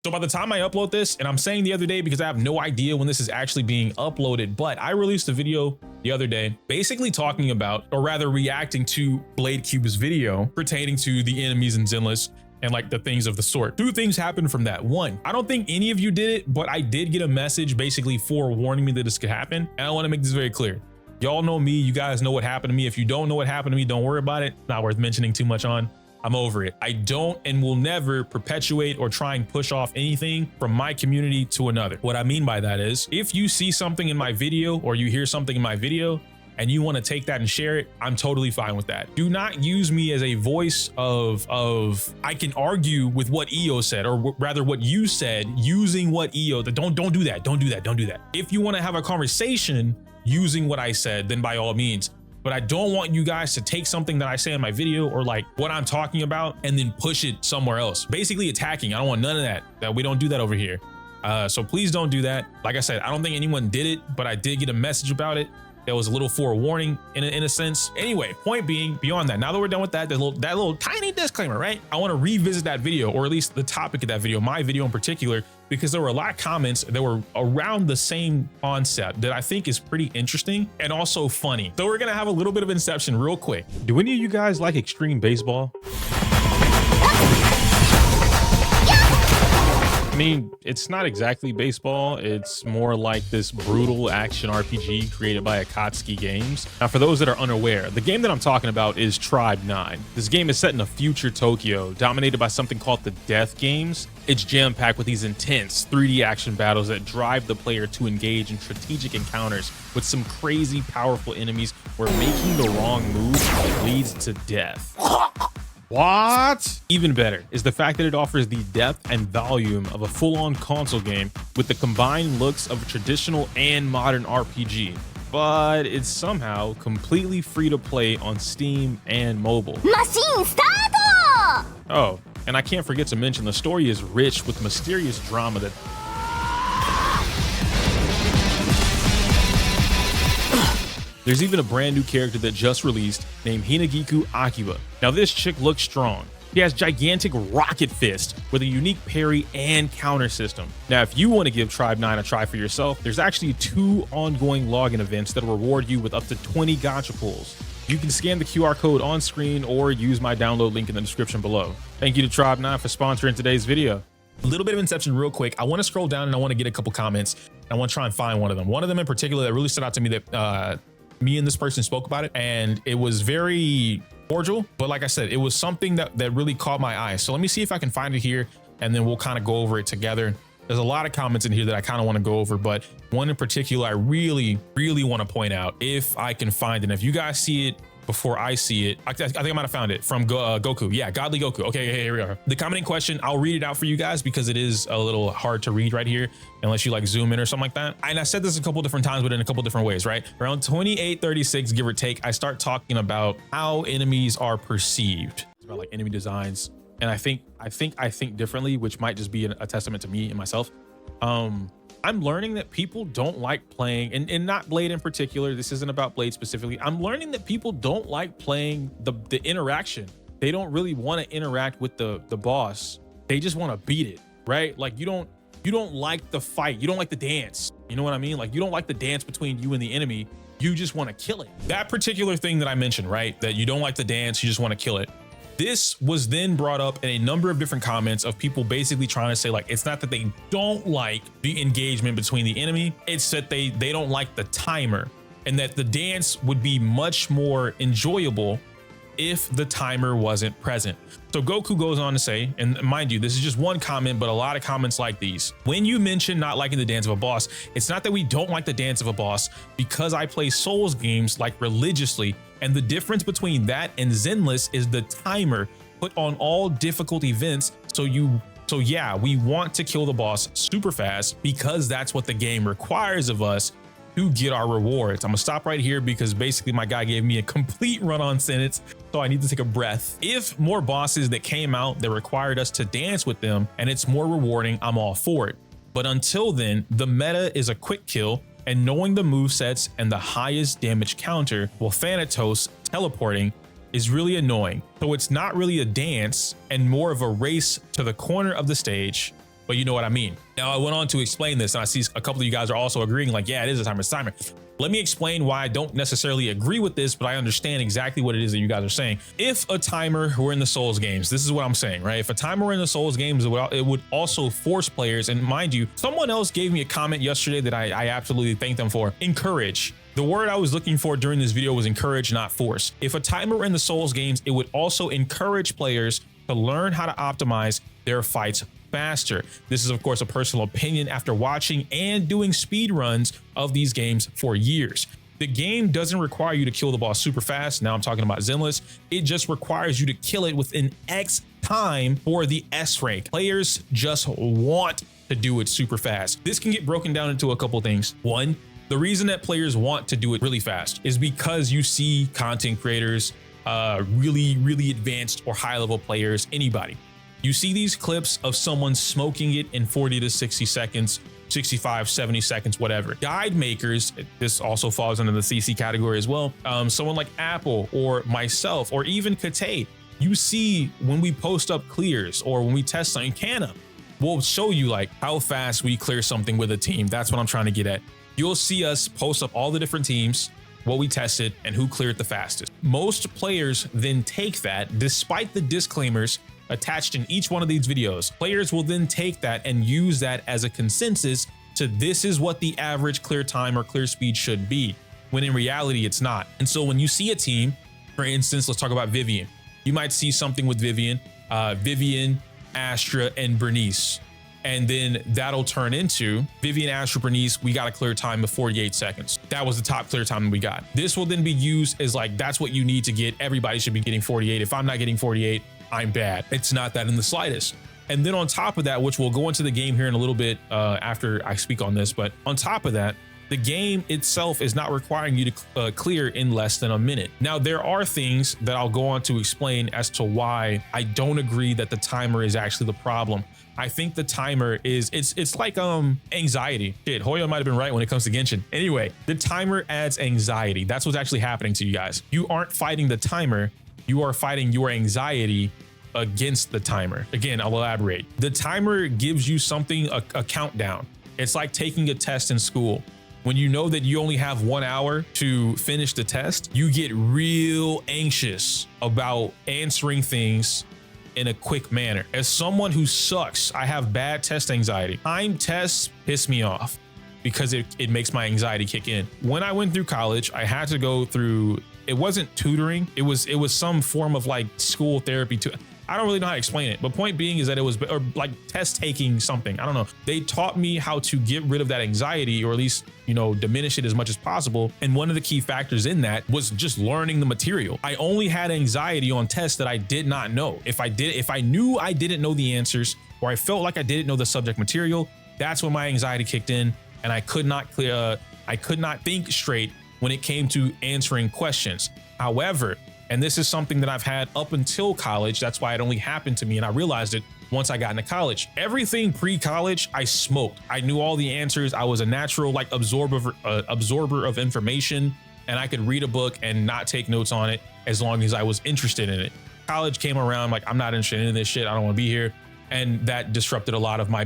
So by the time I upload this, and I'm saying the other day because I have no idea when this is actually being uploaded, but I released a video the other day basically talking about, or rather reacting to Blade Cube's video pertaining to the enemies in Zenless and like the things of the sort. Two things happened from that. One, I don't think any of you did it, but I did get a message basically forewarning me that this could happen. And I want to make this very clear. Y'all know me, you guys know what happened to me. If you don't know what happened to me, don't worry about it. Not worth mentioning too much on. I'm over it. I don't and will never perpetuate or try and push off anything from my community to another. What I mean by that is, if you see something in my video or you hear something in my video and you want to take that and share it, I'm totally fine with that. Do not use me as a voice of I can argue with what EO said, or rather what you said, using what EO, don't do that. Don't do that. Don't do that. If you want to have a conversation using what I said, then by all means. But I don't want you guys to take something that I say in my video or like what I'm talking about and then push it somewhere else. Basically attacking. I don't want none of that. We don't do that over here. So please don't do that. Like I said, I don't think anyone did it, but I did get a message about it. That was a little forewarning in a sense. Anyway, point being, beyond that, now that we're done with that little tiny disclaimer, right? I want to revisit that video, or at least the topic of that video, my video in particular, because there were a lot of comments that were around the same concept that I think is pretty interesting and also funny. So we're gonna have a little bit of Inception real quick. Do any of you guys like extreme baseball? I mean, it's not exactly baseball. It's more like this brutal action RPG created by Akatsuki Games. Now, for those that are unaware, the game that I'm talking about is Tribe 9. This game is set in a future Tokyo, dominated by something called the Death Games. It's jam-packed with these intense 3D action battles that drive the player to engage in strategic encounters with some crazy powerful enemies where making the wrong move leads to death. What? Even better is the fact that it offers the depth and volume of a full-on console game with the combined looks of a traditional and modern RPG, but it's somehow completely free to play on Steam and mobile. Machine start! Oh, and I can't forget to mention the story is rich with mysterious drama that there's even a brand new character that just released named Hinagiku Akiba. Now this chick looks strong. She has gigantic rocket fist with a unique parry and counter system. Now, if you want to give Tribe 9 a try for yourself, there's actually 2 ongoing login events that reward you with up to 20 gacha pulls. You can scan the QR code on screen or use my download link in the description below. Thank you to Tribe 9 for sponsoring today's video. A little bit of Inception real quick. I want to scroll down and I want to get a couple comments. I want to try and find one of them. One of them in particular that really stood out to me that me and this person spoke about it, and it was very cordial, but like I said, it was something that really caught my eye. So let me see if I can find it here, and then we'll kind of go over it together. There's a lot of comments in here that I kind of want to go over, but one in particular I really want to point out if I can find it. And if you guys see it before I see it, I think I might have found it from Goku. Yeah, Godly Goku. Okay, here we are. The comment in question, I'll read it out for you guys because it is a little hard to read right here unless you like zoom in or something like that. And I said this a couple different times, but in a couple different ways, right? Around 28:36, give or take, I start talking about how enemies are perceived. It's about like enemy designs. And I think differently, which might just be a testament to me and myself. I'm learning that people don't like playing, and not Blade in particular, this isn't about Blade specifically. I'm learning that people don't like playing the interaction. They don't really want to interact with the boss. They just want to beat it, right? Like you don't like the fight. You don't like the dance. You know what I mean? Like you don't like the dance between you and the enemy. You just want to kill it. That particular thing that I mentioned, right? That you don't like the dance, you just want to kill it. This was then brought up in a number of different comments of people basically trying to say like, it's not that they don't like the engagement between the enemy, it's that they don't like the timer, and that the dance would be much more enjoyable if the timer wasn't present. So Goku goes on to say, and mind you, this is just one comment, but a lot of comments like these. When you mention not liking the dance of a boss, it's not that we don't like the dance of a boss, because I play Souls games like religiously, and the difference between that and Zenless is the timer put on all difficult events. So yeah, we want to kill the boss super fast because that's what the game requires of us to get our rewards. I'm gonna stop right here because basically my guy gave me a complete run-on sentence, so I need to take a breath. If more bosses that came out that required us to dance with them and it's more rewarding, I'm all for it. But until then, the meta is a quick kill, and knowing the movesets and the highest damage counter while Thanatos teleporting is really annoying. So it's not really a dance and more of a race to the corner of the stage but you know what I mean. Now I went on to explain this, and I see a couple of you guys are also agreeing like, yeah, it is a timer, it's a timer. Let me explain why I don't necessarily agree with this, but I understand exactly what it is that you guys are saying. If a timer were in the Souls games, this is what I'm saying, right? If a timer were in the Souls games, it would also force players, and mind you, someone else gave me a comment yesterday that I absolutely thank them for. Encourage. The word I was looking for during this video was encourage, not force. If a timer were in the Souls games, it would also encourage players to learn how to optimize their fights faster. This is of course a personal opinion after watching and doing speed runs of these games for years. The game doesn't require you to kill the boss super fast. Now I'm talking about Zenless. It just requires you to kill it within X time for the S rank. Players just want to do it super fast. This can get broken down into a couple things. One, the reason that players want to do it really fast is because you see content creators, really advanced or high level players, anybody. You see these clips of someone smoking it in 40 to 60 seconds, 65, 70 seconds, whatever. Guide makers, this also falls under the CC category as well. Someone like Apple or myself, or even Kate, you see when we post up clears or when we test something, Canna, we'll show you like how fast we clear something with a team. That's what I'm trying to get at. You'll see us post up all the different teams, what we tested, and who cleared the fastest. Most players then take that, despite the disclaimers attached in each one of these videos. Players will then take that and use that as a consensus to this is what the average clear time or clear speed should be, when in reality it's not. And so when you see a team, for instance, let's talk about Vivian. You might see something with Vivian, Astra, and Bernice. And then that'll turn into Vivian, Astra, Bernice, we got a clear time of 48 seconds. That was the top clear time that we got. This will then be used as like, that's what you need to get. Everybody should be getting 48. If I'm not getting 48, I'm bad. It's not that in the slightest. And then on top of that, which we'll go into the game here in a little bit after I speak on this, but on top of that, the game itself is not requiring you to clear in less than a minute. Now, there are things that I'll go on to explain as to why I don't agree that the timer is actually the problem. I think the timer is, it's like anxiety. Shit, Hoyo might have been right when it comes to Genshin. Anyway, the timer adds anxiety. That's what's actually happening to you guys. You aren't fighting the timer, you are fighting your anxiety against the timer. Again, I'll elaborate. The timer gives you something, a countdown. It's like taking a test in school. When you know that you only have 1 hour to finish the test, you get real anxious about answering things in a quick manner. As someone who sucks, I have bad test anxiety. Time tests piss me off because it makes my anxiety kick in. When I went through college, I had to go through, it wasn't tutoring, it was some form of like school therapy too. I don't really know how to explain it, but point being is that it was like test taking something. I don't know. They taught me how to get rid of that anxiety, or at least, you know, diminish it as much as possible. And one of the key factors in that was just learning the material. I only had anxiety on tests that I did not know. If I knew I didn't know the answers, or I felt like I didn't know the subject material, that's when my anxiety kicked in, and I could not think straight when it came to answering questions. However, and this is something that I've had up until college. That's why it only happened to me, and I realized it once I got into college. Everything pre-college, I smoked. I knew all the answers. I was a natural like absorber of information, and I could read a book and not take notes on it as long as I was interested in it. College came around, like I'm not interested in this shit. I don't want to be here. And that disrupted a lot of my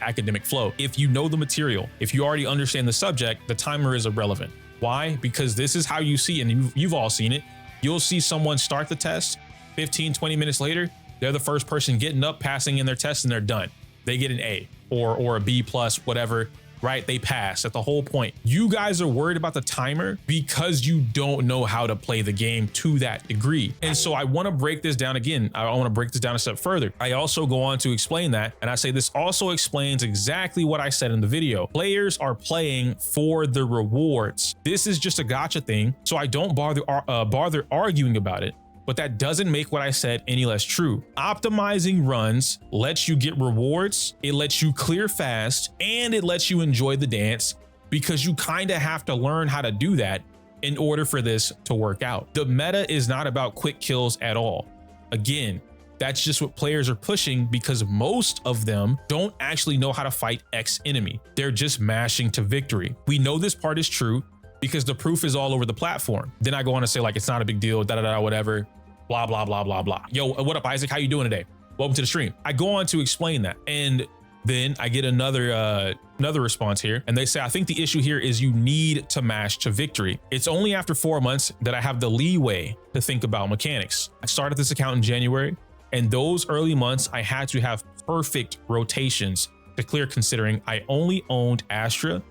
academic flow. If you know the material, if you already understand the subject, the timer is irrelevant. Why? Because this is how you see, and you've all seen it. You'll see someone start the test, 15, 20 minutes later, they're the first person getting up, passing in their test, and they're done. They get an A or a B plus, whatever, right? They pass. That's the whole point. You guys are worried about the timer because you don't know how to play the game to that degree. And so I want to break this down again. I want to break this down a step further. I also go on to explain that, and I say this also explains exactly what I said in the video. Players are playing for the rewards. This is just a gotcha thing, so I don't bother arguing about it. But that doesn't make what I said any less true. Optimizing runs lets you get rewards, it lets you clear fast, and it lets you enjoy the dance, because you kind of have to learn how to do that in order for this to work out. The meta is not about quick kills at all. Again, that's just what players are pushing because most of them don't actually know how to fight X enemy. They're just mashing to victory. We know this part is true because the proof is all over the platform. Then I go on to say like, it's not a big deal, whatever, blah, blah, blah, blah, blah. Yo, what up, Isaac? How you doing today? Welcome to the stream. I go on to explain that. And Then I get another response here, and they say, I think the issue here is you need to mash to victory. It's only after 4 months that I have the leeway to think about mechanics. I started this account in January, and those early months I had to have perfect rotations to clear, considering I only owned Astra,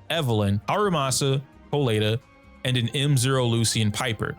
Evelyn, Haramasa, Coleta, and an M0 Lucian Piper,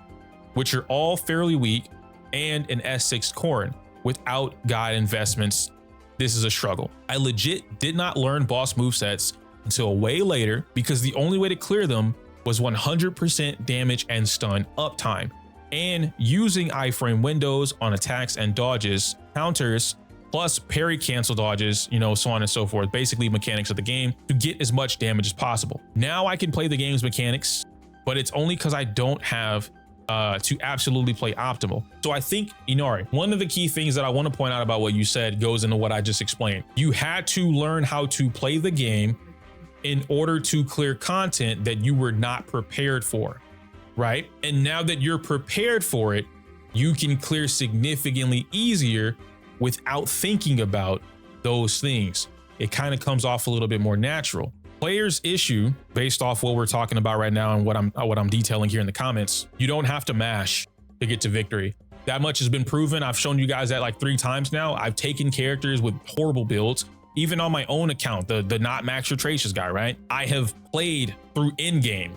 which are all fairly weak, and an S6 Corrin. Without guide investments, this is a struggle. I legit did not learn boss movesets until way later, because the only way to clear them was 100% damage and stun uptime, and using iframe windows on attacks and dodges, counters, plus parry cancel dodges, you know, so on and so forth, basically mechanics of the game to get as much damage as possible. Now I can play the game's mechanics, but it's only because I don't have to absolutely play optimal. So I think, Inari, one of the key things that I want to point out about what you said goes into what I just explained. You had to learn how to play the game in order to clear content that you were not prepared for, right? And now that you're prepared for it, you can clear significantly easier without thinking about those things. It kind of comes off a little bit more natural. Player's issue, based off what we're talking about right now and what I'm detailing here in the comments, you don't have to mash to get to victory. That much has been proven. I've shown you guys that like 3 times now. I've taken characters with horrible builds, even on my own account, the not max Tracious guy, right? I have played through in-game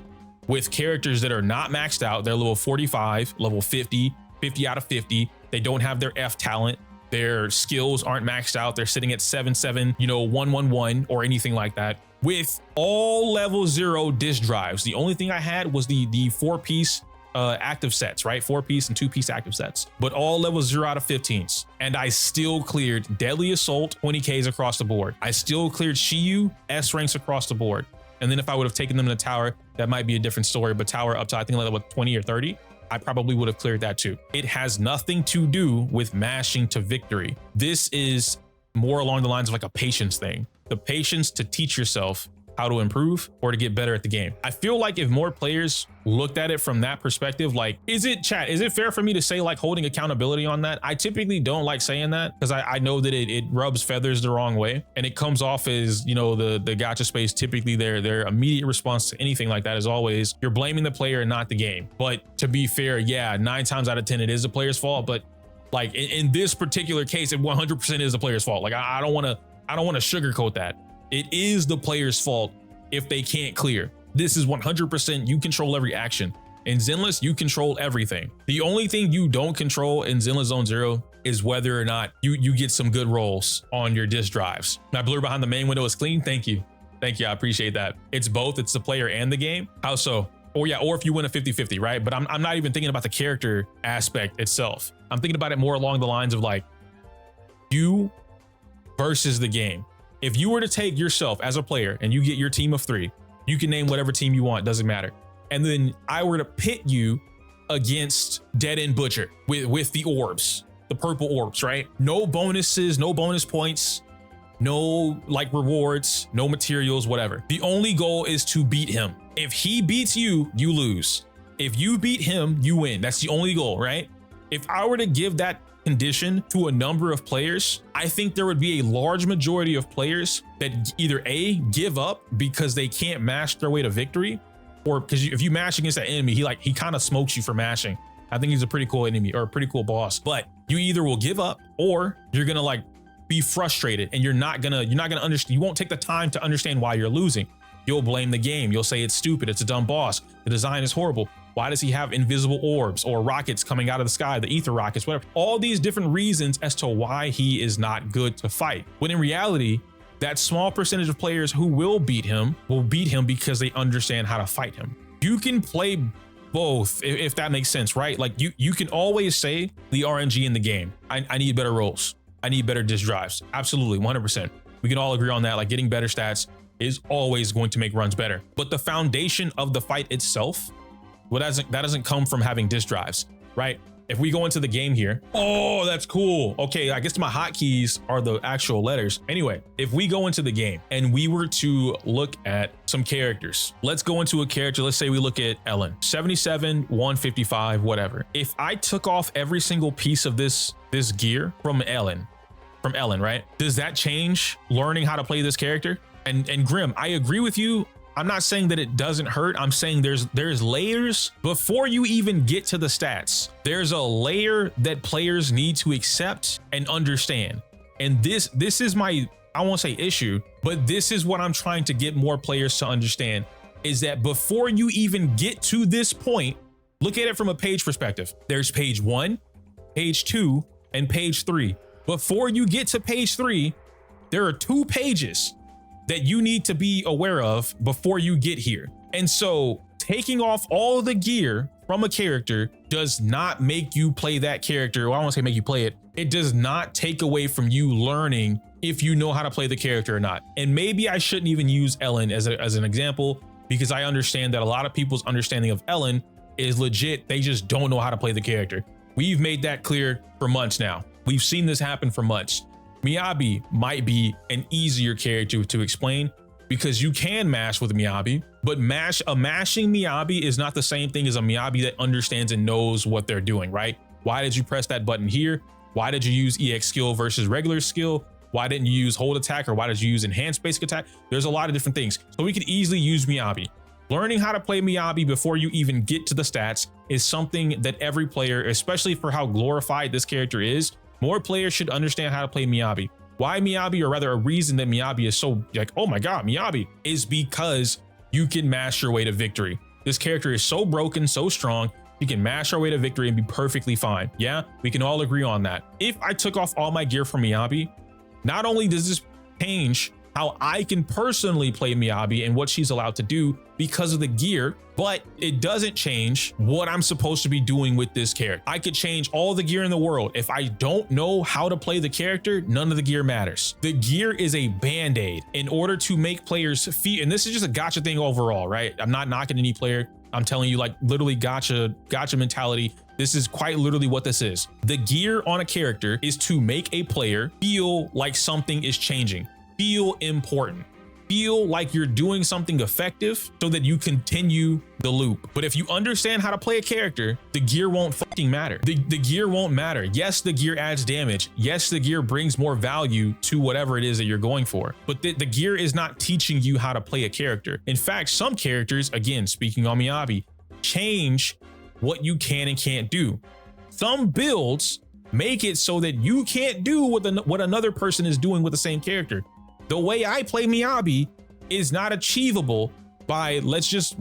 with characters that are not maxed out. They're level 45, level 50, 50 out of 50. They don't have their F talent. Their skills aren't maxed out. They're sitting at 7-7, you know, 1-1-1 or anything like that, with all level 0 disk drives. The only thing I had was the 4-piece active sets, right? 4-piece and 2-piece active sets, but all level 0 out of 15s. And I still cleared Deadly Assault 20Ks across the board. I still cleared Shiyu S ranks across the board. And then if I would have taken them in the tower, that might be a different story, but tower up to I think level 20 or 30, I probably would have cleared that too. It has nothing to do with mashing to victory. This is more along the lines of like a patience thing. The patience to teach yourself how to improve or to get better at the game. I feel like if more players looked at it from that perspective, like, is it fair for me to say like holding accountability on that? I typically don't like saying that because I know that it rubs feathers the wrong way, and it comes off as, you know, the gacha space, typically their immediate response to anything like that is always you're blaming the player and not the game. But to be fair, yeah, 9 times out of 10 it is the player's fault, but like in this particular case, it 100% is the player's fault. Like I don't want to sugarcoat that. It is the player's fault if they can't clear. This is 100% you control every action. In Zenless, you control everything. The only thing you don't control in Zenless Zone Zero is whether or not you get some good rolls on your disk drives. My blur behind the main window is clean. Thank you. Thank you. I appreciate that. It's both. It's the player and the game. How so? Or yeah, or if you win a 50-50, right? But I'm not even thinking about the character aspect itself. I'm thinking about it more along the lines of like you versus the game. If you were to take yourself as a player and you get your team of 3, you can name whatever team you want, doesn't matter. And then I were to pit you against Dead End Butcher with the orbs, the purple orbs, right? No bonuses, no bonus points, no like rewards, no materials, whatever. The only goal is to beat him. If he beats you, you lose. If you beat him, you win. That's the only goal, right? If I were to give that condition to a number of players, I think there would be a large majority of players that either A, give up because they can't mash their way to victory, or because if you mash against that enemy, he kind of smokes you for mashing. I think he's a pretty cool enemy or a pretty cool boss, but you either will give up or you're gonna like be frustrated and you're not gonna understand. You won't take the time to understand why you're losing. You'll blame the game. You'll say it's stupid. It's a dumb boss. The design is horrible. Why does he have invisible orbs or rockets coming out of the sky, the ether rockets, whatever? All these different reasons as to why he is not good to fight. When in reality, that small percentage of players who will beat him because they understand how to fight him. You can play both, if that makes sense, right? Like you can always say the RNG in the game. I need better rolls. I need better disk drives. Absolutely, 100%. We can all agree on that. Like getting better stats is always going to make runs better. But the foundation of the fight itself, that doesn't come from having disk drives, right? If we go into the game here, oh, that's cool. Okay, I guess my hotkeys are the actual letters. Anyway, if we go into the game and we were to look at some characters, let's go into a character. Let's say we look at Ellen, 77, 155, whatever. If I took off every single piece of this gear from Ellen, from Ellen, right? Does that change learning how to play this character? And Grim, I agree with you. I'm not saying that it doesn't hurt. I'm saying there's layers before you even get to the stats. There's a layer that players need to accept and understand. And this is my, I won't say issue, but this is what I'm trying to get more players to understand, is that before you even get to this point, look at it from a page perspective. There's page 1, page 2, and page 3. Before you get to page 3, there are 2 pages that you need to be aware of before you get here. And so taking off all the gear from a character does not make you play that character. Well, I don't want to say make you play it. It does not take away from you learning if you know how to play the character or not. And maybe I shouldn't even use Ellen as an example, because I understand that a lot of people's understanding of Ellen is legit. They just don't know how to play the character. We've made that clear for months now. We've seen this happen for months. Miyabi might be an easier character to explain because you can mash with Miyabi, but mashing Miyabi is not the same thing as a Miyabi that understands and knows what they're doing, right? Why did you press that button here? Why did you use EX skill versus regular skill? Why didn't you use hold attack, or why did you use enhanced basic attack? There's a lot of different things. So we could easily use Miyabi. Learning how to play Miyabi before you even get to the stats is something that every player, especially for how glorified this character is, more players should understand how to play Miyabi. Why Miyabi, or rather a reason that Miyabi is so like, oh my God, Miyabi, is because you can mash your way to victory. This character is so broken, so strong, you can mash our way to victory and be perfectly fine. Yeah, we can all agree on that. If I took off all my gear from Miyabi, not only does this change how I can personally play Miyabi and what she's allowed to do because of the gear, but it doesn't change what I'm supposed to be doing with this character. I could change all the gear in the world. If I don't know how to play the character, none of the gear matters. The gear is a band-aid in order to make players feel, and this is just a gotcha thing overall, right? I'm not knocking any player. I'm telling you, like, literally gotcha mentality. This is quite literally what this is. The gear on a character is to make a player feel like something is changing, feel important, feel like you're doing something effective so that you continue the loop. But if you understand how to play a character, the gear won't fucking matter. The gear won't matter. Yes, the gear adds damage. Yes, the gear brings more value to whatever it is that you're going for. But the gear is not teaching you how to play a character. In fact, some characters, again, speaking on Miyabi, change what you can and can't do. Some builds make it so that you can't do what another person is doing with the same character. The way I play Miyabi is not achievable by,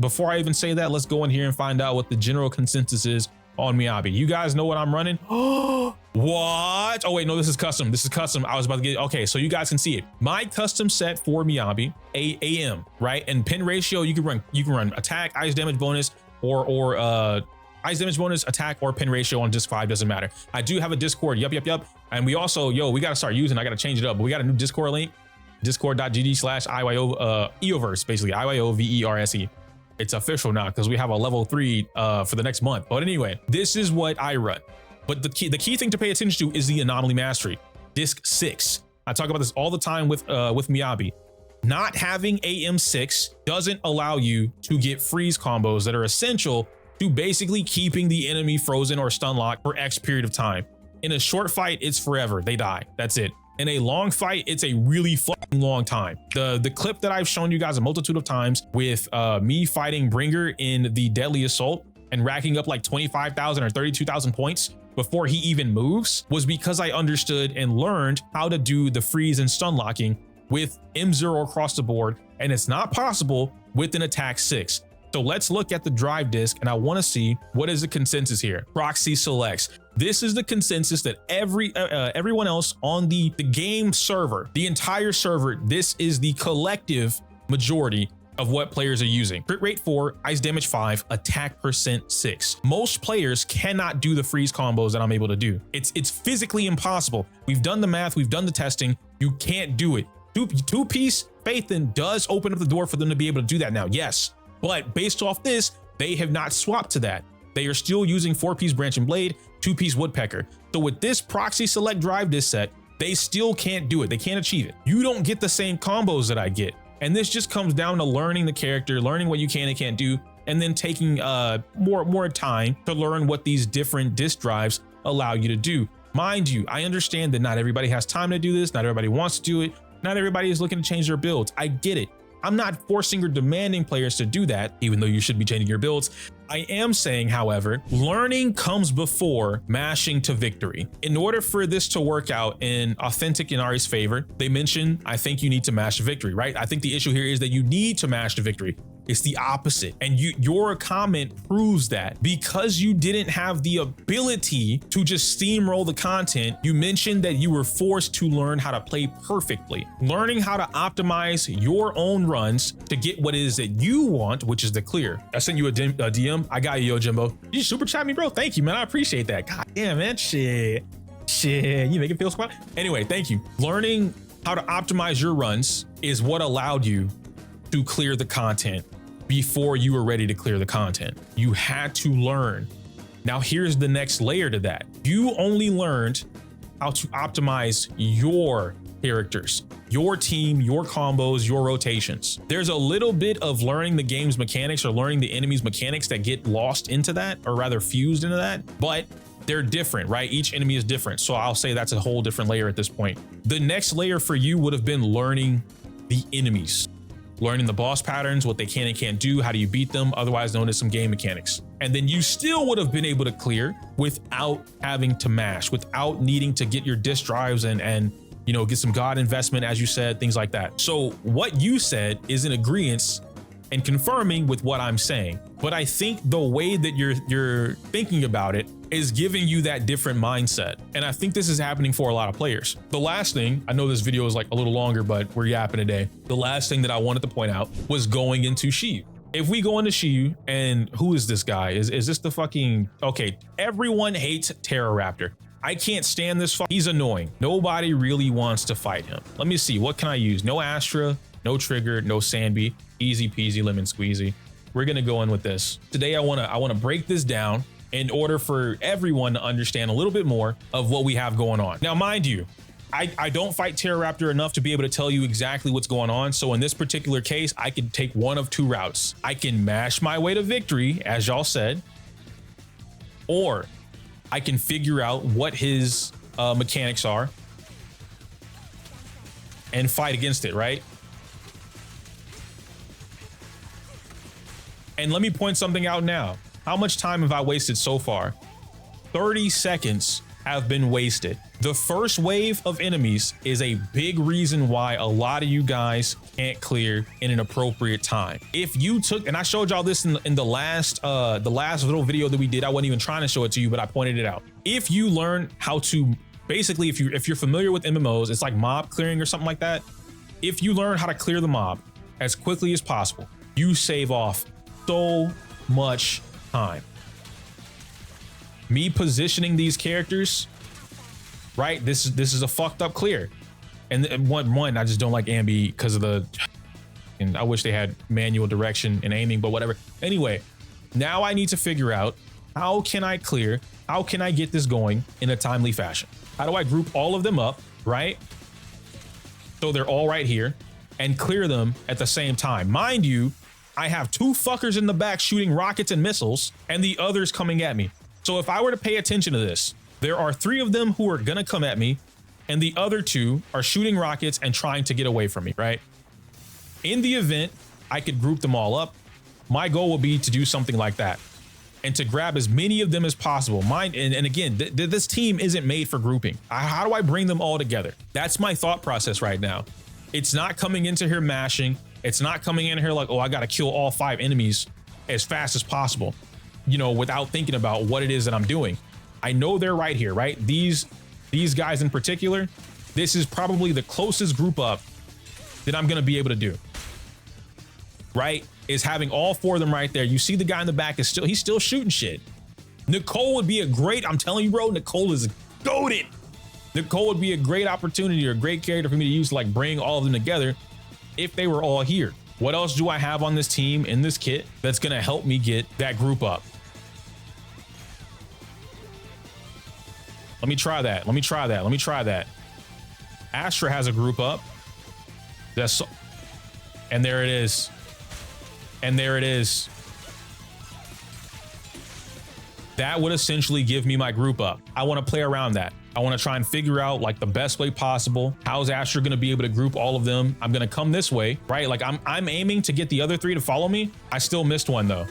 before I even say that, let's go in here and find out what the general consensus is on Miyabi. You guys know what I'm running? What? Oh wait, no, this is custom. This is custom. I was about to get, okay, so you guys can see it. My custom set for Miyabi, AM, right? And pin ratio, you can run attack, ice damage bonus, or ice damage bonus, attack, or pin ratio on disc 5, doesn't matter. I do have a Discord, yup. And we also, we gotta start using, I gotta change it up, but we got a new Discord link, discord.gg/IYO Eoverse, basically IYOVERSE. It's official now because we have a level 3 for the next month. But anyway, this is what I run. But the key thing to pay attention to is the anomaly mastery, disc 6. I talk about this all the time with Miyabi. Not having AM6 doesn't allow you to get freeze combos that are essential to basically keeping the enemy frozen or stun locked for X period of time. In a short fight, it's forever. They die. That's it. In a long fight, it's a really fucking long time. The clip that I've shown you guys a multitude of times with me fighting Bringer in the Deadly Assault and racking up like 25,000 or 32,000 points before he even moves was because I understood and learned how to do the freeze and stun locking with M0 across the board, and it's not possible with an attack 6. So let's look at the drive disk, and I want to see what is the consensus here. Proxy selects. This is the consensus that everyone else on the game server, the entire server, this is the collective majority of what players are using. Crit rate 4, ice damage 5, attack percent 6. Most players cannot do the freeze combos that I'm able to do. It's physically impossible. We've done the math, we've done the testing. You can't do it. Two-piece Phaethon does open up the door for them to be able to do that now, yes. But based off this, they have not swapped to that. They are still using 4-piece Branch and Blade, 2-piece Woodpecker. So with this proxy select drive disc set, they still can't do it. They can't achieve it. You don't get the same combos that I get. And this just comes down to learning the character, learning what you can and can't do, and then taking more time to learn what these different disk drives allow you to do. Mind you, I understand that not everybody has time to do this. Not everybody wants to do it. Not everybody is looking to change their builds. I get it. I'm not forcing or demanding players to do that, even though you should be changing your builds. I am saying, however, learning comes before mashing to victory. In order for this to work out in authentic Inari's favor, they mentioned, I think you need to mash to victory, right? I think the issue here is that you need to mash to victory. It's the opposite. And your comment proves that. Because you didn't have the ability to just steamroll the content, you mentioned that you were forced to learn how to play perfectly. Learning how to optimize your own runs to get what it is that you want, which is the clear. I sent you a DM. I got you, yo, Jimbo. You super chat me, bro. Thank you, man. I appreciate that. God damn, man. Shit. You make it feel squat. Anyway, thank you. Learning how to optimize your runs is what allowed you to clear the content before you were ready to clear the content. You had to learn. Now here's the next layer to that. You only learned how to optimize your characters, your team, your combos, your rotations. There's a little bit of learning the game's mechanics or learning the enemy's mechanics that get lost into that, or rather fused into that, but they're different, right? Each enemy is different. So I'll say that's a whole different layer at this point. The next layer for you would have been learning the enemies. Learning the boss patterns, what they can and can't do, how do you beat them, otherwise known as some game mechanics. And then you still would have been able to clear without having to mash, without needing to get your disk drives and you know, get some God investment, as you said, things like that. So what you said is in agreement and confirming with what I'm saying. But I think the way that you're thinking about it is giving you that different mindset. And I think this is happening for a lot of players. The last thing, I know this video is like a little longer, but we're yapping today. The last thing that I wanted to point out was going into Shiyu. If we go into Shiyu, and who is this guy? Is this the fucking, okay, everyone hates Terra Raptor. I can't stand this. He's annoying. Nobody really wants to fight him. Let me see, what can I use? No Astra, no Trigger, no Sanbi, easy peasy lemon squeezy. We're gonna go in with this. Today I wanna break this down in order for everyone to understand a little bit more of what we have going on. Now, mind you, I don't fight Terra Raptor enough to be able to tell you exactly what's going on. So in this particular case, I can take one of two routes. I can mash my way to victory, as y'all said, or I can figure out what his mechanics are and fight against it, right? And let me point something out now. How much time have I wasted so far? 30 seconds have been wasted. The first wave of enemies is a big reason why a lot of you guys can't clear in an appropriate time. If you took, and I showed y'all this in the last little video that we did, I wasn't even trying to show it to you, but I pointed it out. If you learn how to, basically, if you're familiar with MMOs, it's like mob clearing or something like that. If you learn how to clear the mob as quickly as possible, you save off so much time. Me positioning these characters, right? This is a fucked up clear. And one, I just don't like Ambi because of the, and I wish they had manual direction and aiming, but whatever. Anyway, now I need to figure out, how can I clear? How can I get this going in a timely fashion? How do I group all of them up, right? So they're all right here, and clear them at the same time. Mind you, I have two fuckers in the back shooting rockets and missiles, and the others coming at me. So if I were to pay attention to this, there are 3 of them who are gonna come at me, and the other 2 are shooting rockets and trying to get away from me, right? In the event I could group them all up, my goal would be to do something like that and to grab as many of them as possible. And again, this team isn't made for grouping. How do I bring them all together? That's my thought process right now. It's not coming into here mashing. It's not coming in here like, oh, I got to kill all 5 enemies as fast as possible, you know, without thinking about what it is that I'm doing. I know they're right here, right? These guys in particular, this is probably the closest group up that I'm going to be able to do, right? Is having all 4 of them right there. You see the guy in the back is he's still shooting shit. Nicole would be a great, I'm telling you, bro, Nicole is goated. Nicole would be a great opportunity or a great character for me to use to like bring all of them together if they were all here. What else do I have on this team in this kit that's going to help me get that group up? Let me try that. Let me try that. Let me try that. Astra has a group up. That's, and there it is. And there it is. That would essentially give me my group up. I want to play around that. I want to try and figure out like the best way possible. How's Astra going to be able to group all of them? I'm going to come this way, right? Like I'm aiming to get the other three to follow me. I still missed one though.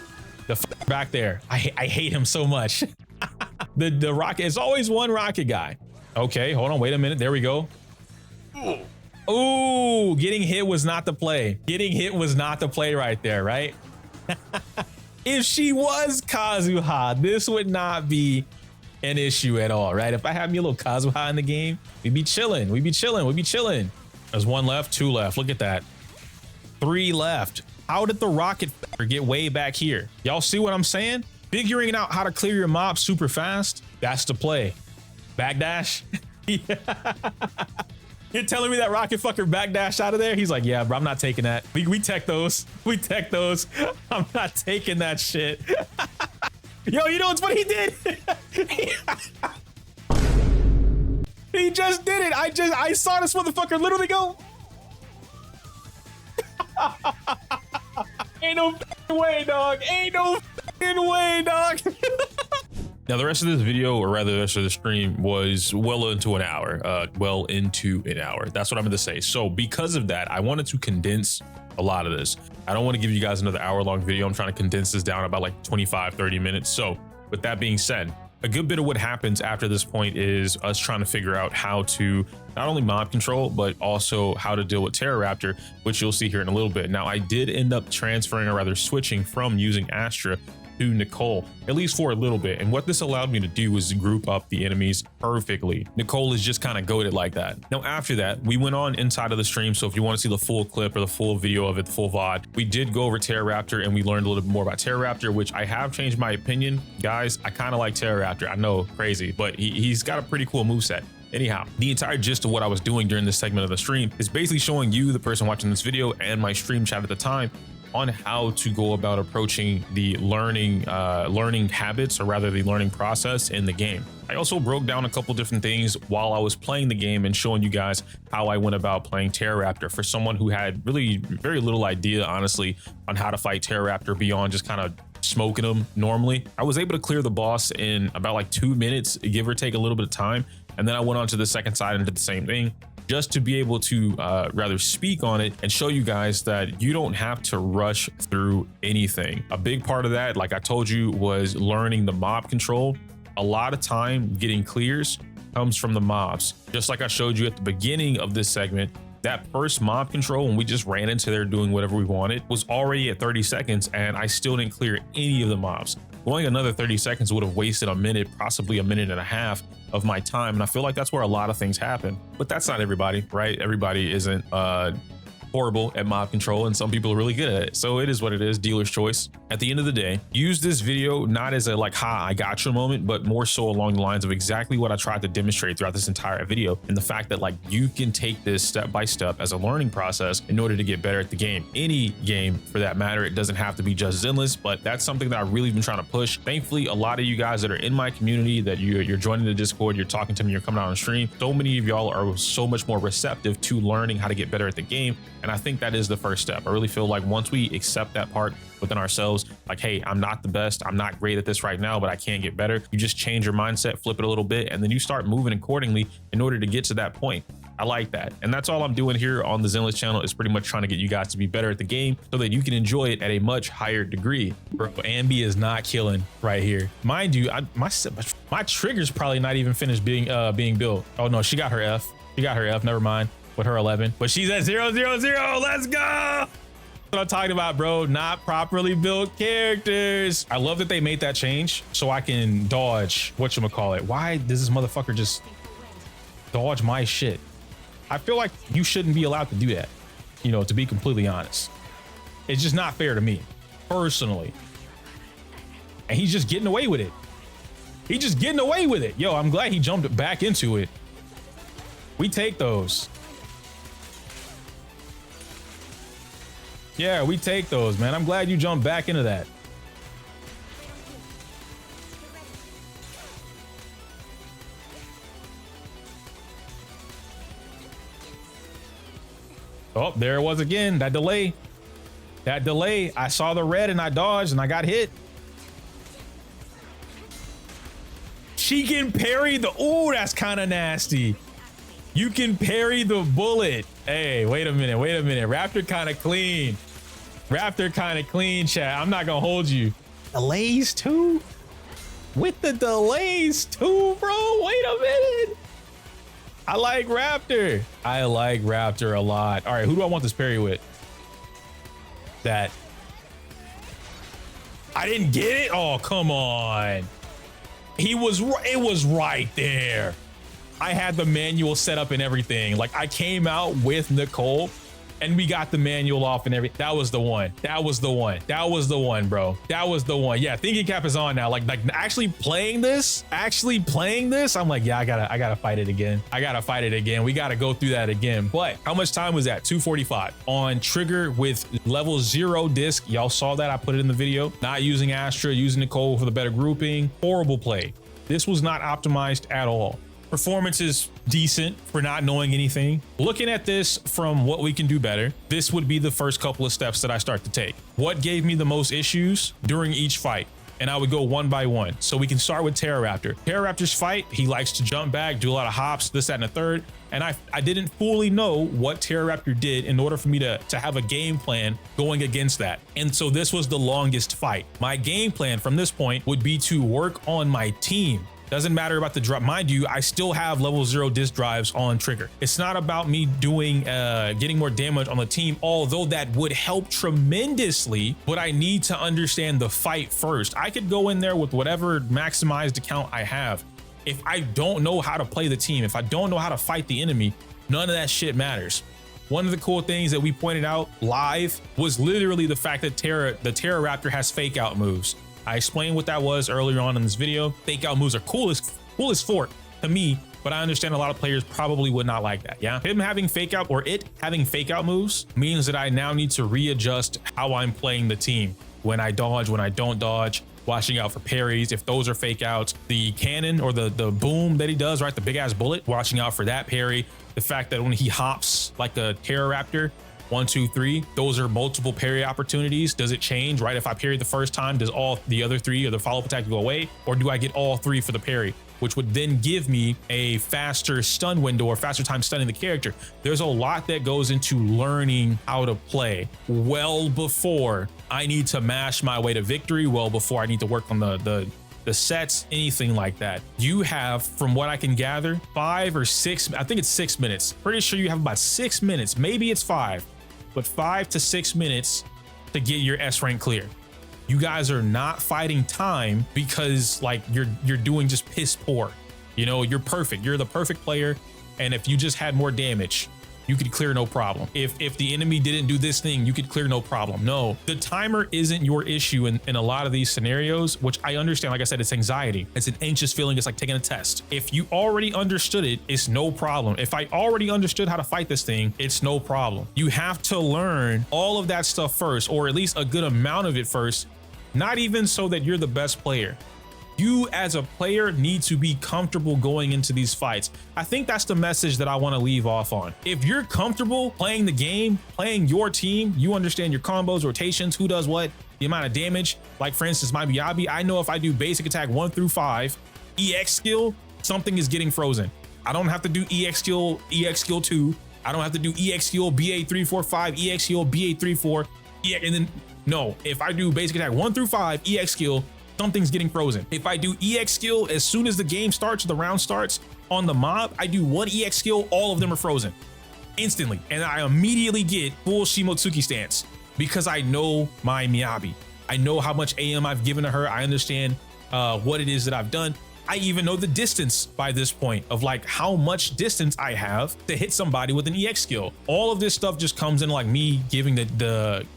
The back there. I hate him so much. the rocket, it's always one rocket guy. Okay, hold on, wait a minute. There we go. Ooh, getting hit was not the play. Getting hit was not the play right there, right? If she was Kazuha, this would not be an issue at all, right? If I had me a little Kazuha in the game, we'd be chilling. We'd be chilling. We'd be chilling. There's one left, two left. Look at that. Three left. How did the rocket get way back here? Y'all see what I'm saying? Figuring out how to clear your mob super fast. That's the play. Backdash. Yeah. You're telling me that rocket fucker backdash out of there? He's like, yeah, bro, I'm not taking that. We tech those. We tech those. I'm not taking that shit. Yo, you know what's funny? He did. He just did it. I saw this motherfucker literally go. Ain't no way, dog. Ain't no way, dog. Now, the rest of this video, or rather the rest of the stream, was well into an hour. That's what I'm going to say. So because of that, I wanted to condense a lot of this. I don't want to give you guys another hour-long video. I'm trying to condense this down about like 25, 30 minutes. So with that being said, a good bit of what happens after this point is us trying to figure out how to not only mob control, but also how to deal with Terroraptor, which you'll see here in a little bit. Now, I did end up transferring, or rather switching from using Astra to Nicole, at least for a little bit. And what this allowed me to do was group up the enemies perfectly. Nicole is just kind of goated like that. Now, after that, we went on inside of the stream. So if you want to see the full clip or the full video of it, the full VOD, we did go over Terroraptor and we learned a little bit more about Terroraptor, which I have changed my opinion. Guys, I kind of like Terroraptor. I know, crazy, but he's got a pretty cool moveset. Anyhow, the entire gist of what I was doing during this segment of the stream is basically showing you, the person watching this video, and my stream chat at the time, on how to go about approaching the learning habits, or rather the learning process in the game. I also broke down a couple different things while I was playing the game and showing you guys how I went about playing Terroraptor for someone who had really very little idea, honestly, on how to fight Terroraptor beyond just kind of smoking them normally. I was able to clear the boss in about like 2 minutes, give or take a little bit of time. And then I went on to the second side and did the same thing, just to be able to rather speak on it and show you guys that you don't have to rush through anything. A big part of that, like I told you, was learning the mob control. A lot of time getting clears comes from the mobs. Just like I showed you at the beginning of this segment, that first mob control, when we just ran into there doing whatever we wanted, was already at 30 seconds and I still didn't clear any of the mobs. Going another 30 seconds would have wasted a minute, possibly a minute and a half of my time. And I feel like that's where a lot of things happen. But that's not everybody, right? Everybody isn't horrible at mob control, and some people are really good at it. So it is what it is, dealer's choice. At the end of the day, use this video not as a like, ha, I got you moment, but more so along the lines of exactly what I tried to demonstrate throughout this entire video. And the fact that like you can take this step by step as a learning process in order to get better at the game. Any game for that matter. It doesn't have to be just Zenless, but that's something that I've really been trying to push. Thankfully, a lot of you guys that are in my community, that you're joining the Discord, you're talking to me, you're coming out on stream. So many of y'all are so much more receptive to learning how to get better at the game. And I think that is the first step. I really feel like once we accept that part within ourselves, like, hey, I'm not the best, I'm not great at this right now, but I can get better. You just change your mindset, flip it a little bit, and then you start moving accordingly in order to get to that point. I like that. And that's all I'm doing here on the Zenless channel, is pretty much trying to get you guys to be better at the game so that you can enjoy it at a much higher degree. Bro, Ambi is not killing right here. Mind you, my trigger's probably not even finished being built. Oh no, she got her F. She got her F, never mind. With her 11, but she's at 0, 0, 0. Let's go. That's what I'm talking about, bro. Not properly built characters. I love that they made that change so I can dodge whatchamacallit. Why does this motherfucker just dodge my shit? I feel like you shouldn't be allowed to do that, you know, to be completely honest. It's just not fair to me personally. And he's just getting away with it. He's just getting away with it. Yo, I'm glad he jumped back into it. We take those. Yeah, we take those, man. I'm glad you jumped back into that. Oh, there it was again. That delay. That delay. I saw the red and I dodged and I got hit. She can parry the, ooh, that's kind of nasty. You can parry the bullet. Hey, wait a minute. Raptor kind of clean. Chat. I'm not gonna hold you. Delays too? With the delays too, bro. Wait a minute. I like Raptor a lot. All right, who do I want this parry with? That. I didn't get it? Oh, come on. It was right there. I had the manual set up and everything. Like, I came out with Nicole and we got the manual off and everything. That was the one, bro. Yeah, thinking cap is on now. Like actually playing this, I'm like, yeah, I gotta fight it again. We gotta go through that again. But how much time was that? 245 on trigger with level 0 disc. Y'all saw that, I put it in the video. Not using Astra, using Nicole for the better grouping. Horrible play. This was not optimized at all. Performance is decent for not knowing anything. Looking at this from what we can do better, this would be the first couple of steps that I start to take. What gave me the most issues during each fight? And I would go one by one. So we can start with Terroraptor. Terroraptor's fight, he likes to jump back, do a lot of hops, this, that, and the third. And I didn't fully know what Terroraptor did in order for me to have a game plan going against that. And so this was the longest fight. My game plan from this point would be to work on my team. Doesn't matter about the drop. Mind you, I still have level 0 disc drives on trigger. It's not about me doing getting more damage on the team, although that would help tremendously, but I need to understand the fight first. I could go in there with whatever maximized account I have. If I don't know how to play the team, if I don't know how to fight the enemy, none of that shit matters. One of the cool things that we pointed out live was literally the fact that the Terroraptor has fake out moves. I explained what that was earlier on in this video. Fake out moves are cool as fork to me, but I understand a lot of players probably would not like that. Yeah, him having fake out or it having fake out moves means that I now need to readjust how I'm playing the team. When I dodge, when I don't dodge, watching out for parries. If those are fake outs, the cannon or the boom that he does, right? The big ass bullet, watching out for that parry. The fact that when he hops like a Terroraptor, 1, 2, 3, those are multiple parry opportunities. Does it change, right? If I parry the first time, does all the other 3 or the follow-up attack go away? Or do I get all 3 for the parry, which would then give me a faster stun window or faster time stunning the character? There's a lot that goes into learning how to play well before I need to mash my way to victory, well before I need to work on the sets, anything like that. You have, from what I can gather, 5 or 6, I think it's 6 minutes. Pretty sure you have about 6 minutes, maybe it's 5. But 5 to 6 minutes to get your S rank clear. You guys are not fighting time because like you're doing just piss poor. You know, you're perfect. You're the perfect player. And if you just had more damage, you could clear no problem. If the enemy didn't do this thing, you could clear no problem. No, the timer isn't your issue in a lot of these scenarios, which I understand. Like I said, it's anxiety. It's an anxious feeling. It's like taking a test. If you already understood it, it's no problem. If I already understood how to fight this thing, it's no problem. You have to learn all of that stuff first, or at least a good amount of it first, not even so that you're the best player. You as a player need to be comfortable going into these fights. I think that's the message that I want to leave off on. If you're comfortable playing the game, playing your team, you understand your combos, rotations, who does what, the amount of damage. Like for instance, my Miyabi, I know if I do basic attack 1 through 5, EX skill, something is getting frozen. I don't have to do EX skill 2. I don't have to do EX skill BA 3, 4, 5, EX skill BA 3, 4, and then no, if I do basic attack 1 through 5, EX skill, something's getting frozen. If I do EX skill, as soon as the game starts, the round starts on the mob, I do 1 EX skill, all of them are frozen instantly. And I immediately get full Shimotsuki stance because I know my Miyabi. I know how much AM I've given to her. I understand what it is that I've done. I even know the distance by this point of like how much distance I have to hit somebody with an EX skill. All of this stuff just comes in like me giving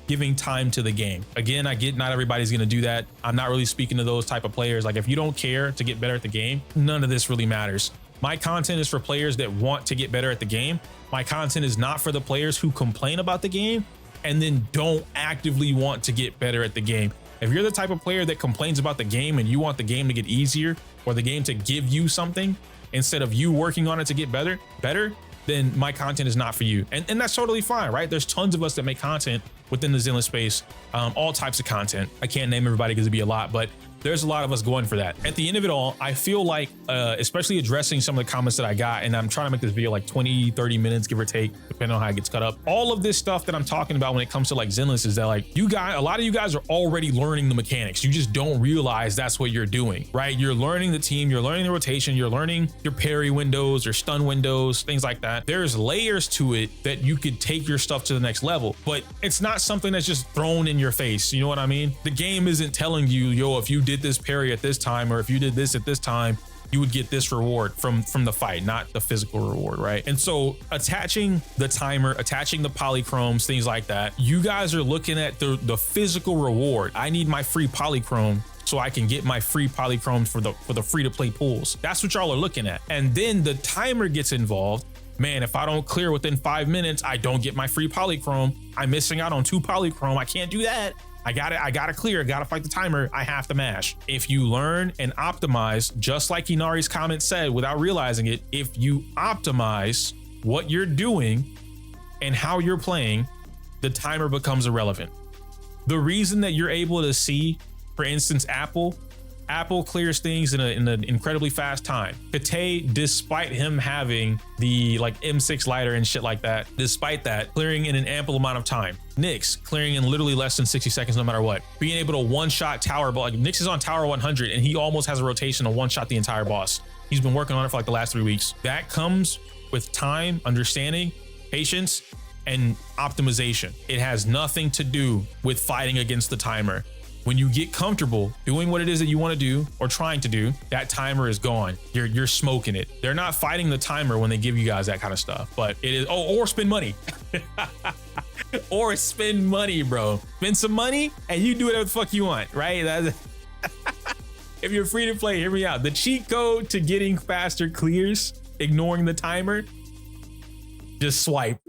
giving time to the game. Again, I get not everybody's gonna do that. I'm not really speaking to those type of players. Like if you don't care to get better at the game, none of this really matters. My content is for players that want to get better at the game. My content is not for the players who complain about the game and then don't actively want to get better at the game. If you're the type of player that complains about the game and you want the game to get easier or the game to give you something instead of you working on it to get better, then my content is not for you. And that's totally fine, right? There's tons of us that make content within the Zenless space, all types of content. I can't name everybody because it'd be a lot, but there's a lot of us going for that. At the end of it all, I feel like, especially addressing some of the comments that I got, and I'm trying to make this video like 20, 30 minutes, give or take, depending on how it gets cut up. All of this stuff that I'm talking about when it comes to like Zenless is that like you guys, a lot of you guys are already learning the mechanics. You just don't realize that's what you're doing, right? You're learning the team, you're learning the rotation, you're learning your parry windows or stun windows, things like that. There's layers to it that you could take your stuff to the next level, but it's not something that's just thrown in your face. You know what I mean? The game isn't telling you, yo, if you did this parry at this time, or if you did this at this time, you would get this reward from the fight, not the physical reward, right? And so attaching the timer, attaching the polychromes, things like that, you guys are looking at the physical reward. I need my free polychrome so I can get my free polychromes for the free to play pools. That's what y'all are looking at. And then the timer gets involved. Man, if I don't clear within 5 minutes, I don't get my free polychrome. I'm missing out on 2 polychrome. I can't do that. I gotta clear, gotta fight the timer. I have to mash. If you learn and optimize, just like Inari's comment said, without realizing it, if you optimize what you're doing and how you're playing, the timer becomes irrelevant. The reason that you're able to see, for instance, Apple clears things in an incredibly fast time. Kate, despite him having the like M6 lighter and shit like that, despite that, clearing in an ample amount of time. Nyx clearing in literally less than 60 seconds no matter what. Being able to one-shot tower, but like Nyx is on tower 100 and he almost has a rotation to one-shot the entire boss. He's been working on it for like the last 3 weeks. That comes with time, understanding, patience, and optimization. It has nothing to do with fighting against the timer. When you get comfortable doing what it is that you want to do or trying to do, that timer is gone. You're smoking it. They're not fighting the timer when they give you guys that kind of stuff, but it is, or spend money. Or spend money, bro. Spend some money and you do whatever the fuck you want, right? If you're free to play, hear me out. The cheat code to getting faster clears, ignoring the timer, just swipe.